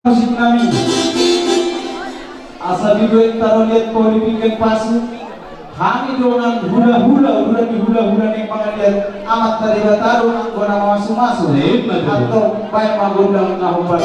Musik kami asa video taro lihat kau dibikin pasu kami dengan hula-hula udah di hula-hula nih pangalian amat terlibat taruh guna masuk-masuk atau baik magundang ngahumpan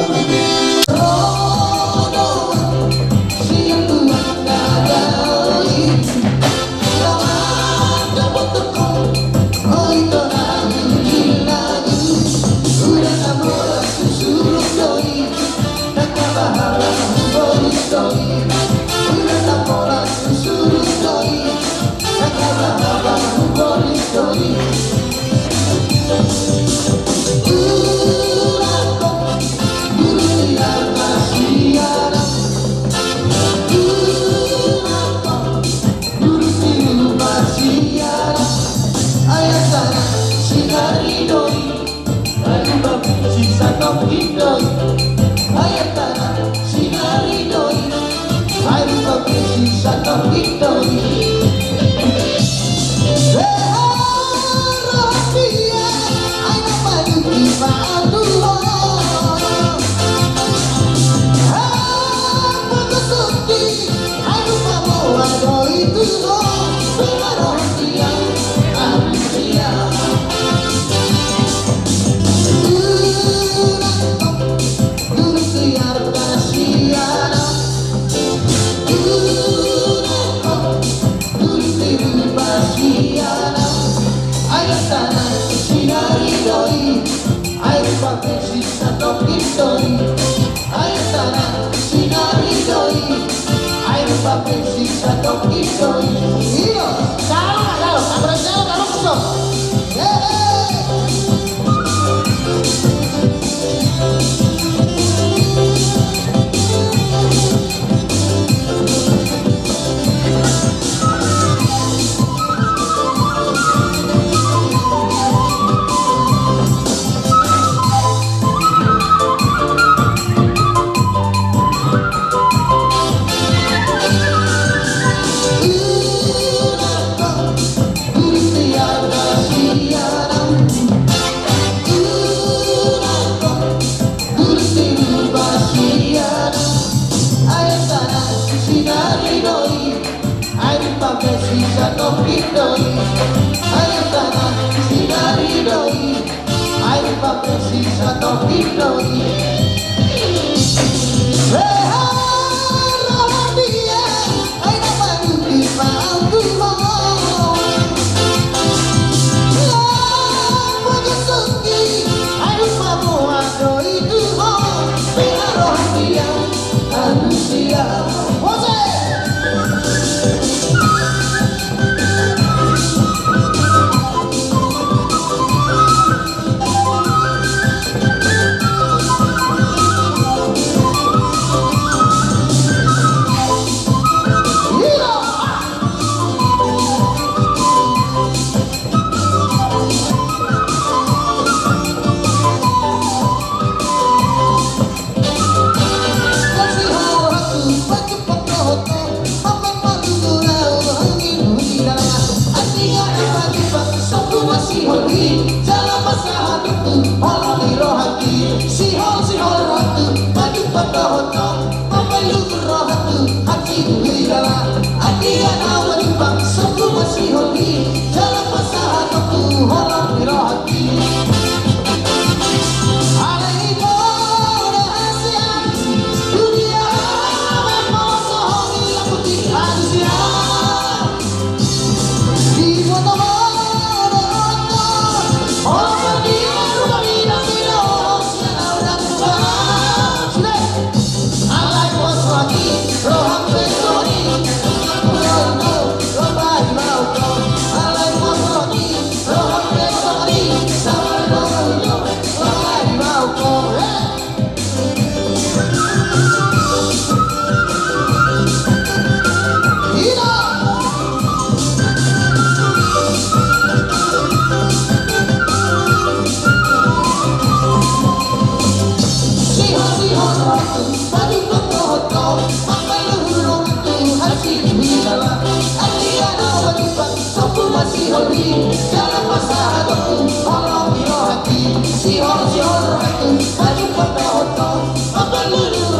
dalam masa hidupku, orang hati, si orang maju pada otot, apa dulu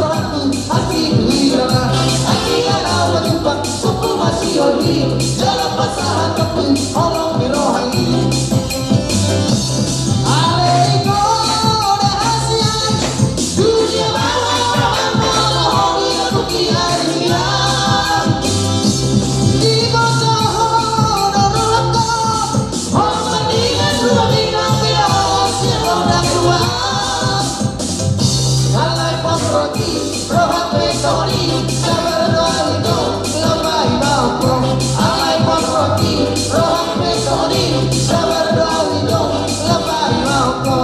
roti, rohat pesoni, sabar doalito, lambai bangko. Alai pon roti, rohat pesoni, sabar doalito, lambai bangko.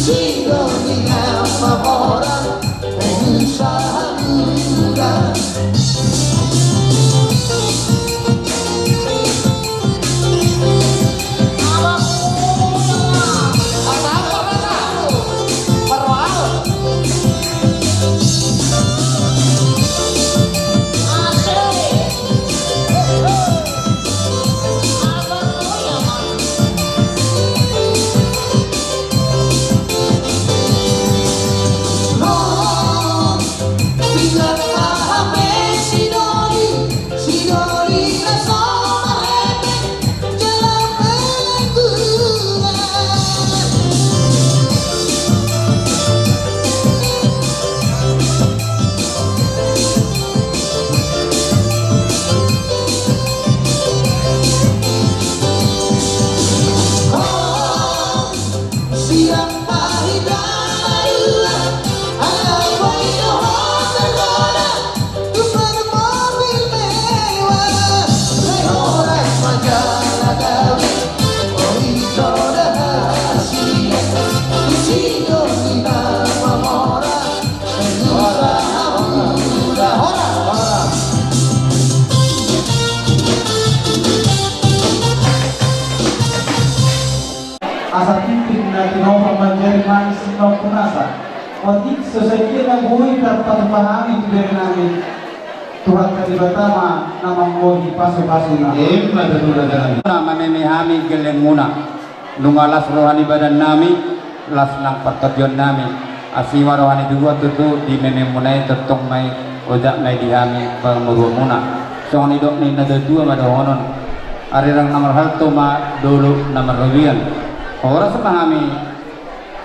Sindonia Mamora Pengusaha muda. Asa timpin na tinopang manjari manis ng punasa. Otik sesuai ng buhay terpahami tidak namin Tuhan kalibatama namang mo paso-paso na. Mamimihami geleng muna lungalas rohani badan nami las lang pertobyon nami asiwa rohani dua tutu di mememunai tetong mai odak mai dihami pemuru muna soang idok ni nada dua madahonon arirang nomor halto ma dulu nomor rubian orang semahami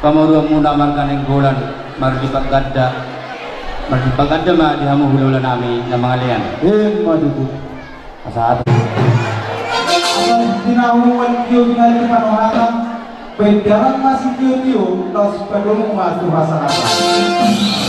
pemuru muna mangkaneng bulan marlipat gadda ma dihamu hululan nami na mga lian Madugo. asahat Ang tinahungan kiyo ginali panohatang pwederang masih kiyo los padulong matuha sa kata.